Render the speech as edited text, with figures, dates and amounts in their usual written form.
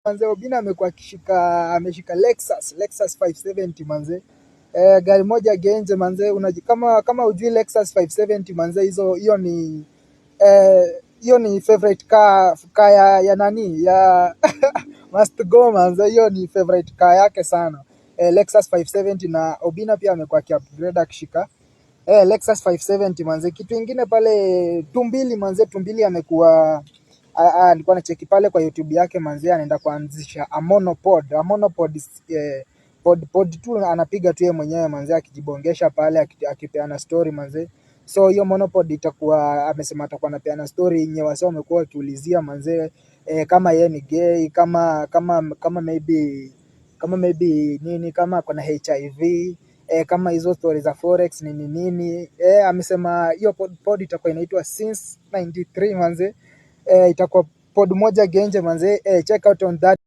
manze Obina amekuwa ameshika Lexus 570 manze. Gari moja genje manze, kama ujui Lexus 570 manze, hiyo ni favorite car ya nani ya must go manze, hiyo ni favorite car yake sana. Lexus 570 na Obina pia amekuwa upgrade akishika Lexus 570 manze. Kitu ingine pale Tumbili manze, Tumbili amekuwa nilikuwa nacheki pale kwa YouTube yake manze, anaenda kuanzisha a monopod pod tu anapiga tu yeye mwenyewe manze, akijibongesha pale akipeana story manze. So hiyo monopod itakuwa amesema atakuwa anapeana story yenye wase wamekuwa wakiulizia manze, kama yeye ni gay, kama maybe nini, kama kuna HIV, kama hizo stories za forex nini. Amesema hiyo pod itakuwa inaitwa Since 93 manze. Itakuwa pod moja genje manze. Check out on that.